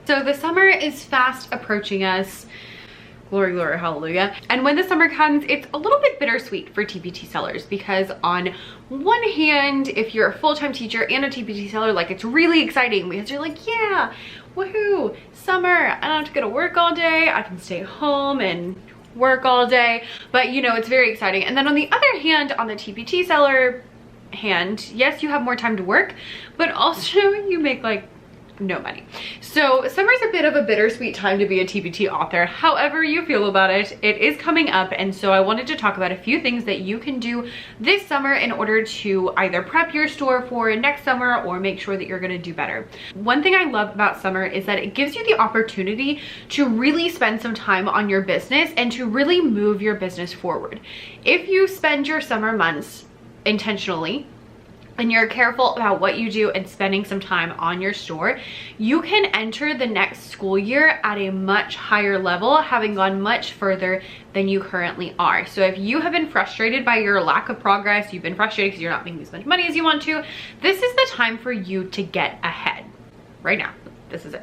So the summer is fast approaching us. Glory, glory, hallelujah. And when the summer comes, it's a little bit bittersweet for TPT sellers because on one hand, if you're a full-time teacher and a TPT seller, like it's really exciting because you're like, yeah, woohoo, summer, I don't have to go to work all day. I can stay home and work all day, but you know, it's very exciting. And then on the other hand, on the TPT seller hand, yes, you have more time to work, but also you make like no money. So summer's a bit of a bittersweet time to be a TPT author. However you feel about it, it is coming up. And so I wanted to talk about a few things that you can do this summer in order to either prep your store for next summer or make sure that you're gonna do better. One thing I love about summer is that it gives you the opportunity to really spend some time on your business and to really move your business forward. If you spend your summer months intentionally, and you're careful about what you do and spending some time on your store, you can enter the next school year at a much higher level, having gone much further than you currently are. So if you have been frustrated by your lack of progress, you've been frustrated because you're not making as much money as you want to, this is the time for you to get ahead. Right now, this is it.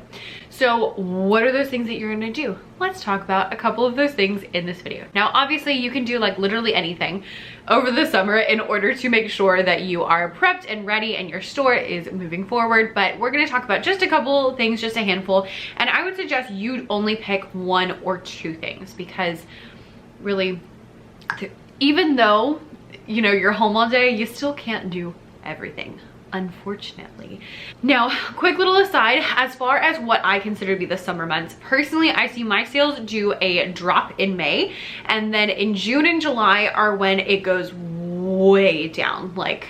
So what are those things that you're gonna do? Let's talk about a couple of those things in this video. Now, obviously you can do like literally anything over the summer in order to make sure that you are prepped and ready and your store is moving forward, but we're gonna talk about just a couple things, just a handful, and I would suggest you only pick one or two things because really, even though, you know, you're home all day, you still can't do everything, unfortunately. Now, quick little aside, as far as what I consider to be the summer months, personally, I see my sales do a drop in May, and then in June and July are when it goes way down, like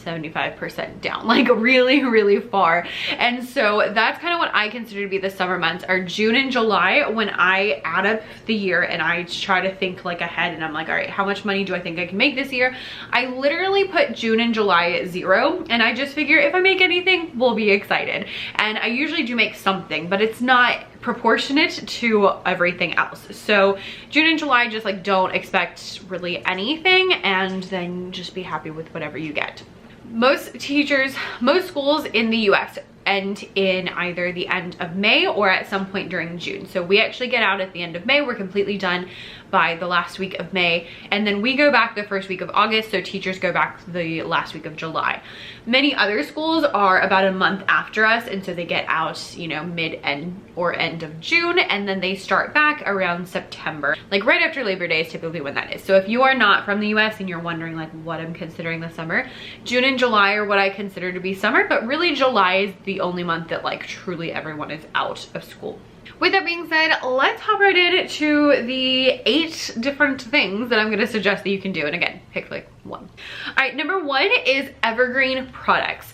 75% down, like really, really far. And so that's kind of what I consider to be the summer months, are June and July, when I add up the year and I try to think like ahead, and I'm like, all right, how much money do I think I can make this year? I literally put June and July at 0, and I just figure if I make anything, we'll be excited. And I usually do make something, but it's not proportionate to everything else. So June and July, just like don't expect really anything, and then just be happy with whatever you get. Most teachers, most schools in the US end in either the end of May or at some point during June. So we actually get out at the end of May. We're completely done by the last week of May, and then we go back the first week of August, so teachers go back the last week of July. Many other schools are about a month after us, and so they get out, you know, mid-end or end of June, and then they start back around September. Like right after Labor Day is typically when that is. So if you are not from the US and you're wondering like what I'm considering the summer, June and July are what I consider to be summer, but really July is the only month that like truly everyone is out of school. With that being said, let's hop right into the 8 different things that I'm going to suggest that you can do. And again, pick like one. All right, number 1 is Evergreen products.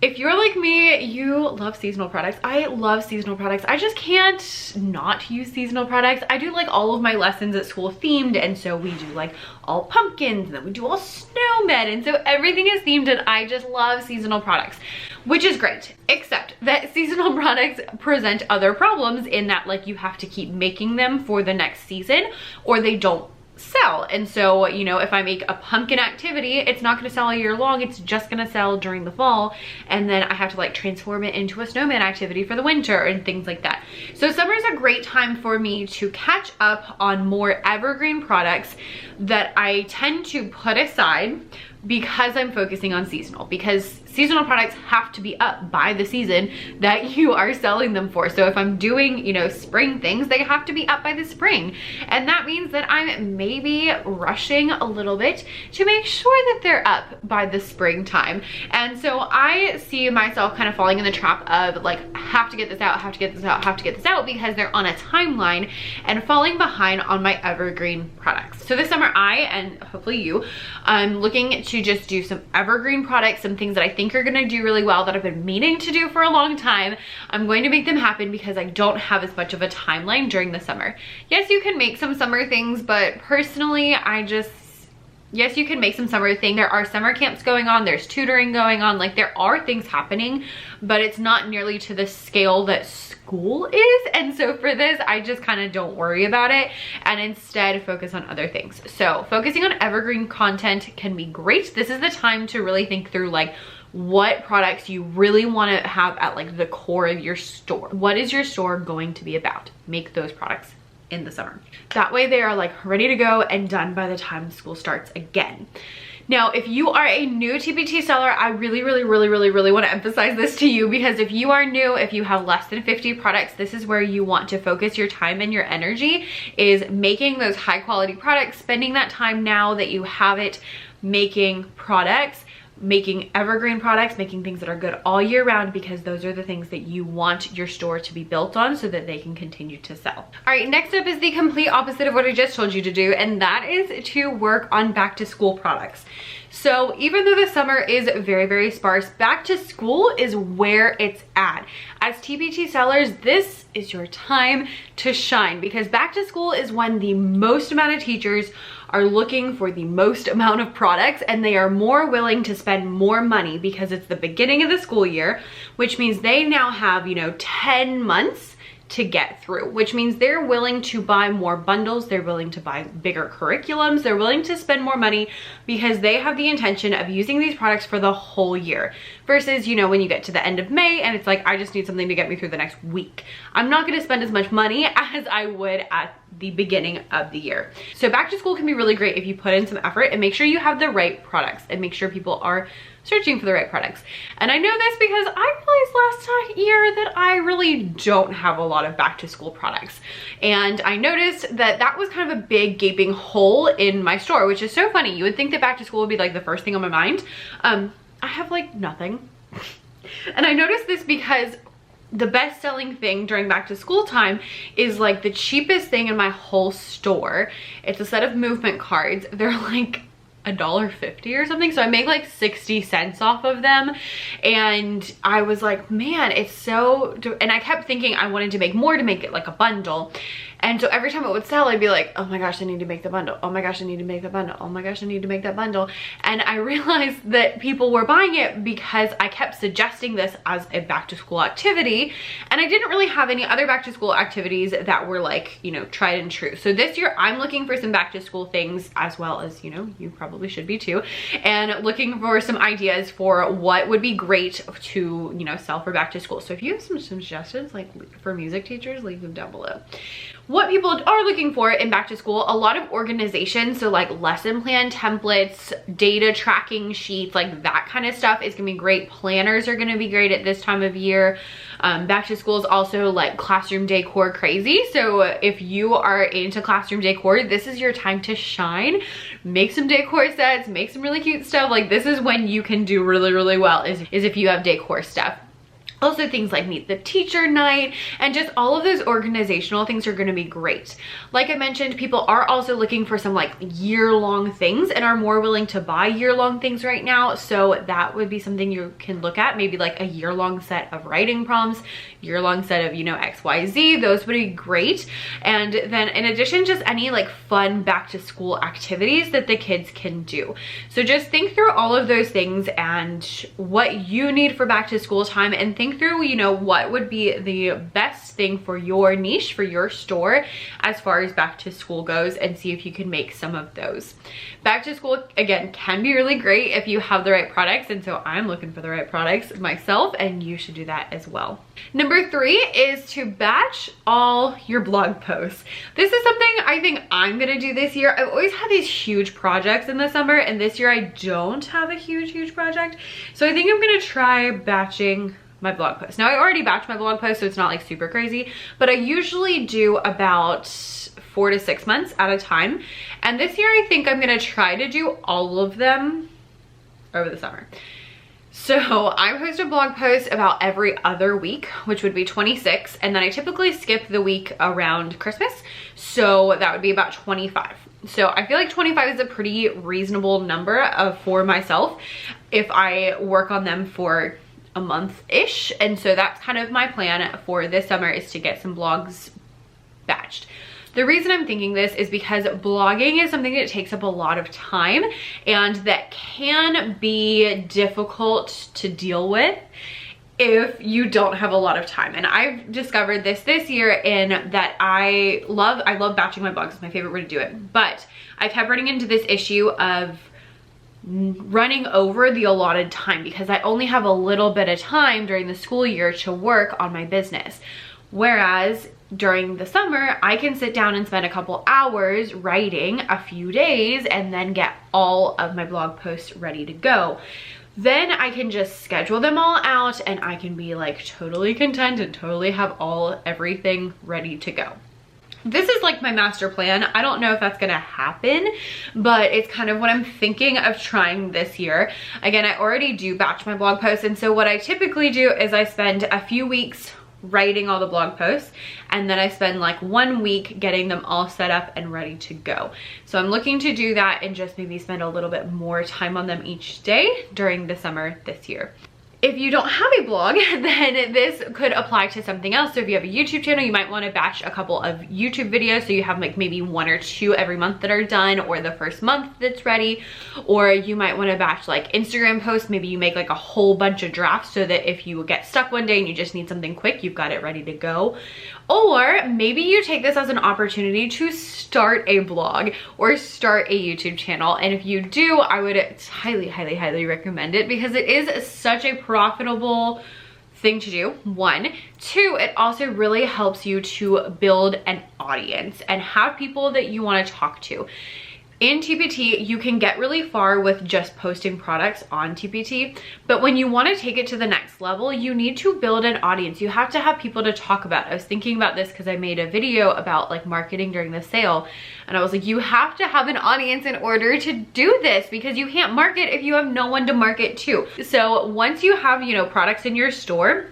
If you're like me, you love seasonal products. I love seasonal products. I just can't not use seasonal products. I do like all of my lessons at school themed, and so we do like all pumpkins, and then we do all snowmen, and so everything is themed, and I just love seasonal products, which is great, except that seasonal products present other problems in that like you have to keep making them for the next season or they don't sell. And so, you know, if I make a pumpkin activity, it's not going to sell all year long, it's just going to sell during the fall, and then I have to like transform it into a snowman activity for the winter and things like that. So summer is a great time for me to catch up on more evergreen products that I tend to put aside because I'm focusing on seasonal, because seasonal products have to be up by the season that you are selling them for. So if I'm doing, you know, spring things, they have to be up by the spring. And that means that I'm maybe rushing a little bit to make sure that they're up by the springtime. And so I see myself kind of falling in the trap of like, have to get this out, have to get this out, have to get this out, because they're on a timeline, and falling behind on my evergreen products. So this summer I, and hopefully you, I'm looking to just do some evergreen products, some things that I think are gonna do really well that I've been meaning to do for a long time. I'm going to make them happen because I don't have as much of a timeline during the summer. Yes, you can make some summer things, but personally, yes, you can make some summer thing. There are summer camps going on, there's tutoring going on, like there are things happening, but it's not nearly to the scale that school is. And so for this, I just kind of don't worry about it and instead focus on other things. So focusing on evergreen content can be great. This is the time to really think through like, what products you really want to have at like the core of your store. What is your store going to be about? Make those products in the summer. That way they are like ready to go and done by the time school starts again. Now, if you are a new TPT seller, I really want to emphasize this to you, because if you are new, if you have less than 50 products, this is where you want to focus your time and your energy, is making those high quality products, spending that time now that you have it, making products, making evergreen products, making things that are good all year round, because those are the things that you want your store to be built on so that they can continue to sell. All right, next up is the complete opposite of what I just told you to do, and that is to work on back to school products. So even though the summer is very sparse, back to school is where it's at. As TPT sellers, this is your time to shine, because back to school is when the most amount of teachers are looking for the most amount of products, and they are more willing to spend more money because it's the beginning of the school year, which means they now have, you know, 10 months to get through, which means they're willing to buy more bundles, they're willing to buy bigger curriculums, they're willing to spend more money because they have the intention of using these products for the whole year. Versus, you know, when you get to the end of May and it's like, I just need something to get me through the next week. I'm not gonna spend as much money as I would at the beginning of the year. So back to school can be really great if you put in some effort and make sure you have the right products and make sure people are searching for the right products. And I know this because I realized last year that I really don't have a lot of back to school products. And I noticed that that was kind of a big gaping hole in my store, which is so funny. You would think that back to school would be like the first thing on my mind. I have like nothing. And I noticed this because the best selling thing during back to school time is like the cheapest thing in my whole store. It's a set of movement cards. They're like $1.50 or something, so I make like 60 cents off of them. And I was like, man, it's so, and I kept thinking I wanted to make more, to make it like a bundle. And so every time it would sell, I'd be like, oh my gosh, I need to make the bundle. Oh my gosh, I need to make the bundle. Oh my gosh, I need to make that bundle. And I realized that people were buying it because I kept suggesting this as a back to school activity. And I didn't really have any other back to school activities that were like, you know, tried and true. So this year I'm looking for some back to school things, as well as, you know, you probably should be too. And looking for some ideas for what would be great to, you know, sell for back to school. So if you have some suggestions, like for music teachers, leave them down below. What people are looking for in back to school, a lot of organization, so like lesson plan templates, data tracking sheets, like that kind of stuff is gonna be great. Planners are gonna be great at this time of year. Back to school is also like classroom decor crazy. So if you are into classroom decor, this is your time to shine. Make some decor sets, make some really cute stuff. Like this is when you can do really well, is if you have decor stuff. Also things like meet the teacher night and just all of those organizational things are going to be great. Like I mentioned, people are also looking for some like year-long things and are more willing to buy year-long things right now. So that would be something you can look at, maybe like a year-long set of writing prompts, year-long set of, you know, XYZ. Those would be great. And then in addition, just any like fun back to school activities that the kids can do. So just think through all of those things and what you need for back to school time, and think through, you know, what would be the best thing for your niche, for your store as far as back to school goes, and see if you can make some of those. Back to school, again, can be really great if you have the right products, and so I'm looking for the right products myself, and you should do that as well. Number 3 is to batch all your blog posts. This is something I think I'm gonna do this year. I've always had these huge projects in the summer, and this year I don't have a huge project, so I think I'm gonna try batching my blog post. Now I already batch my blog post, so it's not like super crazy, but I usually do about 4 to 6 months at a time. And this year I think I'm gonna try to do all of them over the summer. So I post a blog post about every other week, which would be 26. And then I typically skip the week around Christmas. So that would be about 25. So I feel like 25 is a pretty reasonable number for myself if I work on them for a month-ish. And so that's kind of my plan for this summer, is to get some blogs batched. The reason I'm thinking this is because blogging is something that takes up a lot of time and that can be difficult to deal with if you don't have a lot of time. And I've discovered this year in that I love batching my blogs. It's my favorite way to do it. But I kept running into this issue of running over the allotted time because I only have a little bit of time during the school year to work on my business. Whereas during the summer, I can sit down and spend a couple hours writing a few days and then get all of my blog posts ready to go. Then I can just schedule them all out and I can be like totally content and totally have everything ready to go. This is like my master plan. I don't know if that's gonna happen, but it's kind of what I'm thinking of trying this year. Again, I already do batch my blog posts, and so what I typically do is I spend a few weeks writing all the blog posts, and then I spend like 1 week getting them all set up and ready to go. So I'm looking to do that and just maybe spend a little bit more time on them each day during the summer this year. If you don't have a blog, then this could apply to something else. So if you have a YouTube channel, you might want to batch a couple of YouTube videos. So you have like maybe 1 or 2 every month that are done, or the first month that's ready. Or you might want to batch like Instagram posts. Maybe you make like a whole bunch of drafts so that if you get stuck one day and you just need something quick, you've got it ready to go. Or maybe you take this as an opportunity to start a blog or start a YouTube channel. And if you do, I would highly, highly, highly recommend it because it is such a profitable thing to do. 1. 2, it also really helps you to build an audience and have people that you want to talk to. In TPT, you can get really far with just posting products on TPT, but when you want to take it to the next level, you need to build an audience. You have to have people to talk about. I was thinking about this because I made a video about like marketing during the sale, and I was like, you have to have an audience in order to do this because you can't market if you have no one to market to. So once you have, you know, products in your store,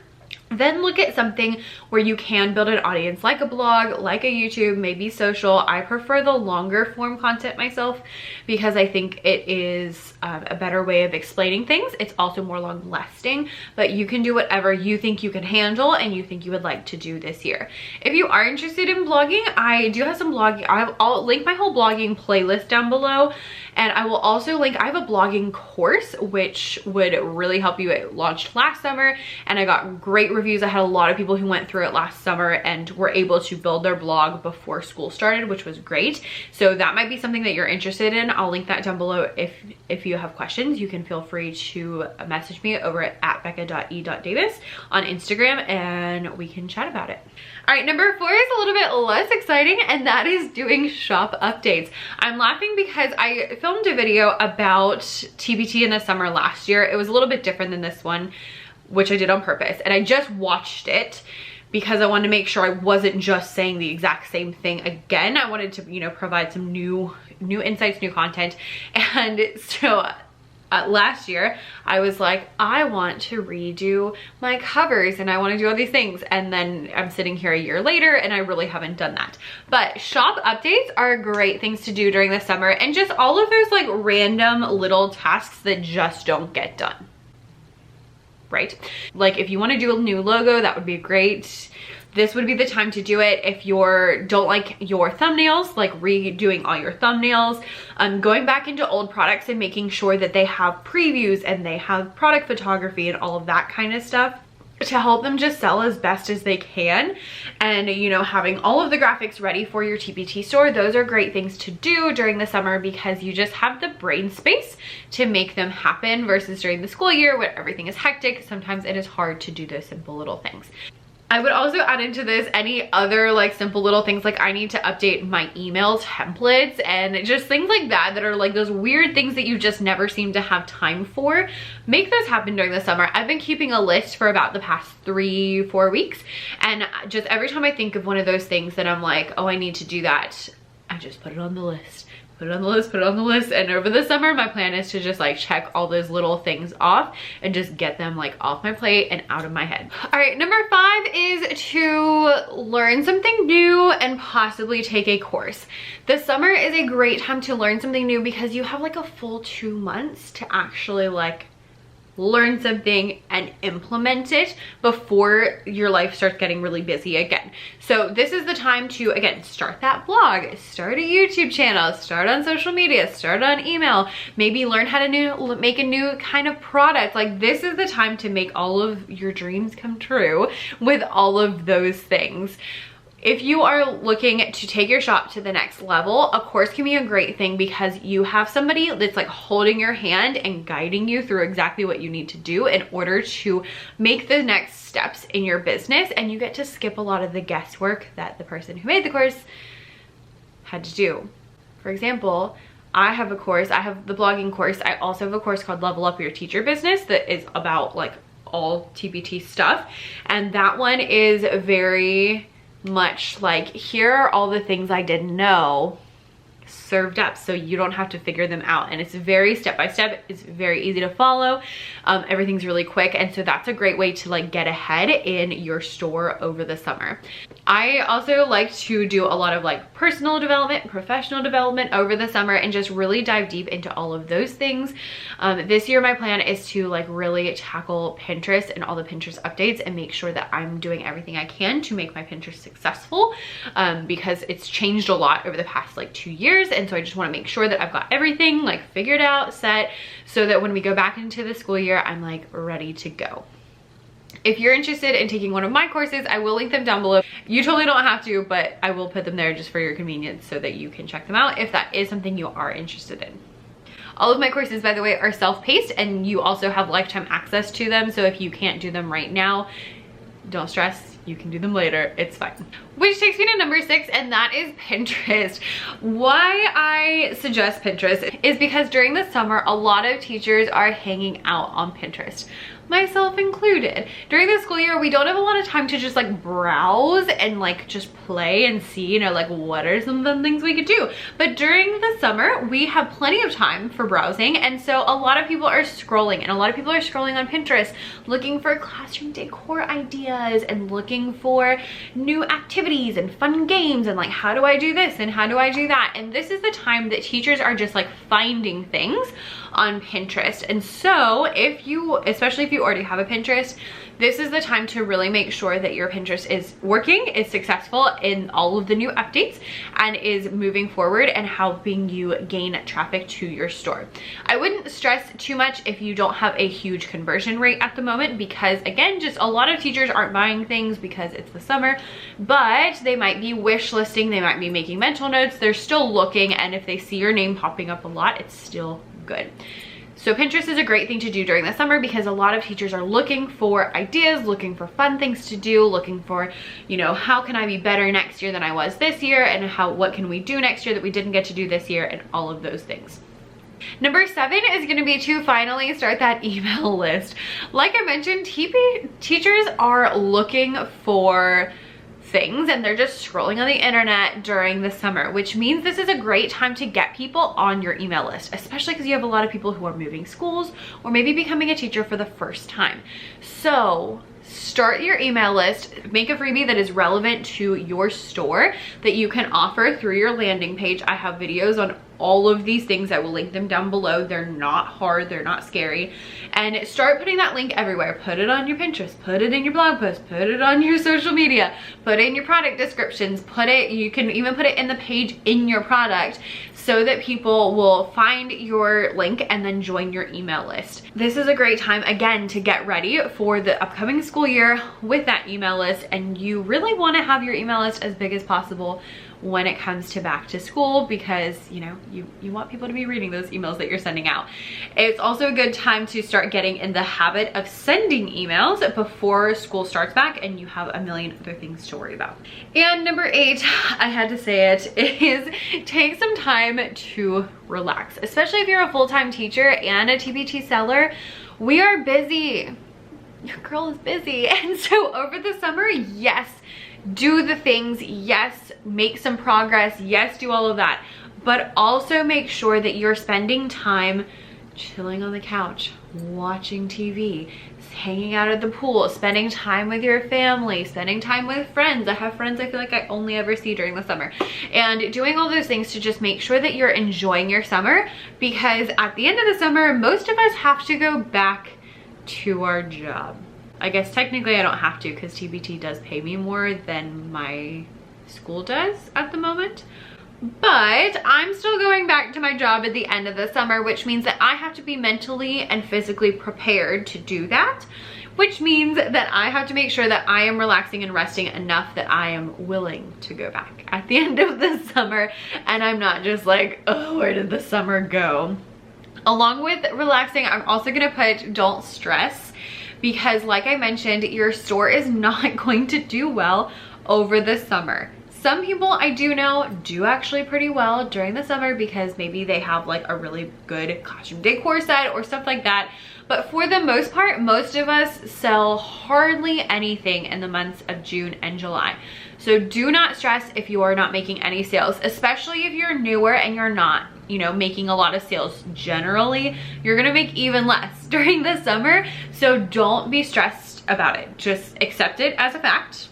then look at something where you can build an audience, like a blog, like a YouTube, maybe social. I prefer the longer form content myself because I think it is a better way of explaining things. It's also more long lasting, but you can do whatever you think you can handle and you think you would like to do this year. If you are interested in blogging, I do have some blogging. I'll link my whole blogging playlist down below, and I will also link, I have a blogging course which would really help you. It launched last summer and I got great reviews. I had a lot of people who went through it last summer and were able to build their blog before school started, which was great. So that might be something that you're interested in. I'll link that down below. If you have questions, you can feel free to message me over at becca.e.davis on Instagram and we can chat about it. All right, number 4 is a little bit less exciting, and that is doing shop updates. I'm laughing because I filmed a video about TPT in the summer last year. It was a little bit different than this one, which I did on purpose, and I just watched it because I wanted to make sure I wasn't just saying the exact same thing again. I wanted to, you know, provide some new insights, new content. And so last year I was like, I want to redo my covers and I want to do all these things, and then I'm sitting here a year later and I really haven't done that. But shop updates are great things to do during the summer, and just all of those like random little tasks that just don't get done. Right? Like if you want to do a new logo, that would be great. This would be the time to do it. If you don't like your thumbnails, like redoing all your thumbnails, going back into old products and making sure that they have previews and they have product photography and all of that kind of stuff to help them just sell as best as they can. And, you know, having all of the graphics ready for your TPT store, those are great things to do during the summer because you just have the brain space to make them happen, versus during the school year where everything is hectic. Sometimes it is hard to do those simple little things. I would also add into this any other like simple little things, like I need to update my email templates and just things like that are like those weird things that you just never seem to have time for. Make those happen during the summer. I've been keeping a list for about the past 3-4 weeks, and just every time I think of one of those things that I'm like, oh, I need to do that, I just put it on the list. Put it on the list, put it on the list. And over the summer, my plan is to just like check all those little things off and just get them like off my plate and out of my head. All right, number 5 is to learn something new and possibly take a course. The summer is a great time to learn something new because you have like a full 2 months to actually like learn something and implement it before your life starts getting really busy again. So this is the time to, again, start that blog, start a YouTube channel, start on social media, start on email, maybe learn how to make a new kind of product. Like this is the time to make all of your dreams come true with all of those things. If you are looking to take your shop to the next level, a course can be a great thing because you have somebody that's like holding your hand and guiding you through exactly what you need to do in order to make the next steps in your business, and you get to skip a lot of the guesswork that the person who made the course had to do. For example, I have a course, I have the blogging course. I also have a course called Level Up Your Teacher Business that is about like all TPT stuff. And that one is very much like, here are all the things I didn't know served up so you don't have to figure them out. And it's very step by step. It's very easy to follow. Everything's really quick. And so that's a great way to like get ahead in your store over the summer. I also like to do a lot of like personal development, professional development over the summer, and just really dive deep into all of those things. This year, my plan is to like really tackle Pinterest and all the Pinterest updates and make sure that I'm doing everything I can to make my Pinterest successful, because it's changed a lot over the past like 2 years. And so I just want to make sure that I've got everything like figured out, set, so that when we go back into the school year, I'm like ready to go. If you're interested in taking one of my courses, I will link them down below. You totally don't have to, but I will put them there just for your convenience so that you can check them out if that is something you are interested in. All of my courses, by the way, are self-paced, and you also have lifetime access to them. So if you can't do them right now, don't stress, you can do them later, it's fine. Which takes me to number 6, and that is Pinterest. Why I suggest Pinterest is because during the summer, a lot of teachers are hanging out on Pinterest, myself included. During the school year, we don't have a lot of time to just like browse and like just play and see, you know, like what are some fun things we could do. But during the summer, we have plenty of time for browsing. And so a lot of people are scrolling, and a lot of people are scrolling on Pinterest looking for classroom decor ideas and looking for new activities and fun games and like, how do I do this and how do I do that? And this is the time that teachers are just like finding things on Pinterest. And so if you, especially if you already have a Pinterest, this is the time to really make sure that your Pinterest is working, is successful in all of the new updates, and is moving forward and helping you gain traffic to your store. I wouldn't stress too much if you don't have a huge conversion rate at the moment, because again, just a lot of teachers aren't buying things because it's the summer, but they might be wish listing, they might be making mental notes, they're still looking, and if they see your name popping up a lot, it's still good. So Pinterest is a great thing to do during the summer because a lot of teachers are looking for ideas, looking for fun things to do, looking for, you know, how can I be better next year than I was this year, and what can we do next year that we didn't get to do this year, and all of those things. Number 7 is going to be to finally start that email list. Like I mentioned, teachers are looking for things, and they're just scrolling on the internet during the summer, which means this is a great time to get people on your email list, especially because you have a lot of people who are moving schools or maybe becoming a teacher for the first time. So start your email list, make a freebie that is relevant to your store that you can offer through your landing page. I have videos on all of these things. I will link them down below. They're not hard, they're not scary. And start putting that link everywhere. Put it on your Pinterest, put it in your blog post, put it on your social media, put it in your product descriptions, you can even put it in the page in your product, so that people will find your link and then join your email list. This is a great time, again, to get ready for the upcoming school year with that email list, and you really want to have your email list as big as possible when it comes to back to school, because you know you want people to be reading those emails that you're sending out. It's also a good time to start getting in the habit of sending emails before school starts back and you have a million other things to worry about. And number 8, I had to say it, is take some time to relax, especially if you're a full-time teacher and a TPT seller. We are busy. Your girl is busy. And so over the summer, yes, do the things, yes, make some progress, yes, do all of that, but also make sure that you're spending time chilling on the couch, watching TV, hanging out at the pool, spending time with your family, spending time with friends. I have friends I feel like I only ever see during the summer, and doing all those things to just make sure that you're enjoying your summer, because at the end of the summer, most of us have to go back to our job. I guess technically I don't have to, because TPT does pay me more than my school does at the moment. But I'm still going back to my job at the end of the summer, which means that I have to be mentally and physically prepared to do that, which means that I have to make sure that I am relaxing and resting enough that I am willing to go back at the end of the summer, and I'm not just like, oh, where did the summer go? Along with relaxing, I'm also gonna put don't stress, because like I mentioned, your store is not going to do well over the summer. Some people I do know do actually pretty well during the summer because maybe they have like a really good costume decor set or stuff like that. But for the most part, most of us sell hardly anything in the months of June and July. So do not stress if you are not making any sales, especially if you're newer and you're not, you know, making a lot of sales generally. You're gonna make even less during the summer. So don't be stressed about it. Just accept it as a fact.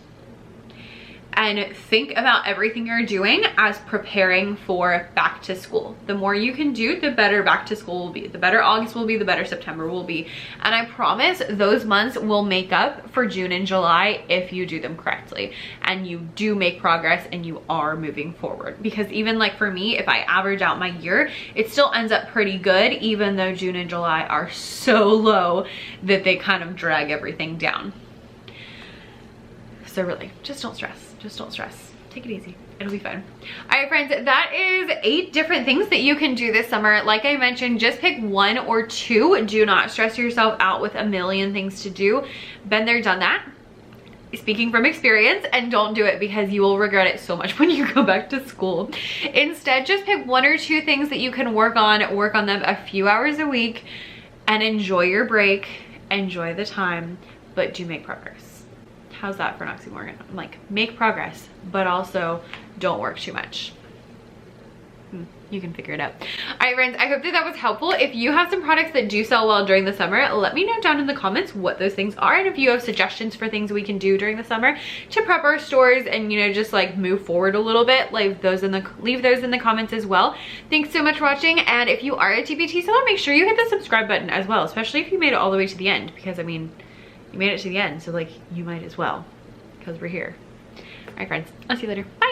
And think about everything you're doing as preparing for back to school. The more you can do, the better back to school will be. The better August will be, the better September will be. And I promise those months will make up for June and July if you do them correctly. And you do make progress and you are moving forward. Because even like for me, if I average out my year, it still ends up pretty good, even though June and July are so low that they kind of drag everything down. So really, just don't stress. Just don't stress. Take it easy. It'll be fun. All right, friends, that is 8 different things that you can do this summer. Like I mentioned, just pick 1 or 2. Do not stress yourself out with a million things to do. Been there, done that. Speaking from experience, and don't do it because you will regret it so much when you go back to school. Instead, just pick 1 or 2 things that you can work on them a few hours a week, and enjoy your break, enjoy the time, but do make progress. How's that for an oxymoron? I'm like, make progress, but also don't work too much. You can figure it out. All right, friends, I hope that that was helpful. If you have some products that do sell well during the summer, let me know down in the comments what those things are, and if you have suggestions for things we can do during the summer to prep our stores and, you know, just like move forward a little bit, leave those in the comments as well. Thanks so much for watching, and if you are a TPT seller, make sure you hit the subscribe button as well, especially if you made it all the way to the end, because I mean, you made it to the end, so like you might as well, because we're here. All right, friends, I'll see you later. Bye.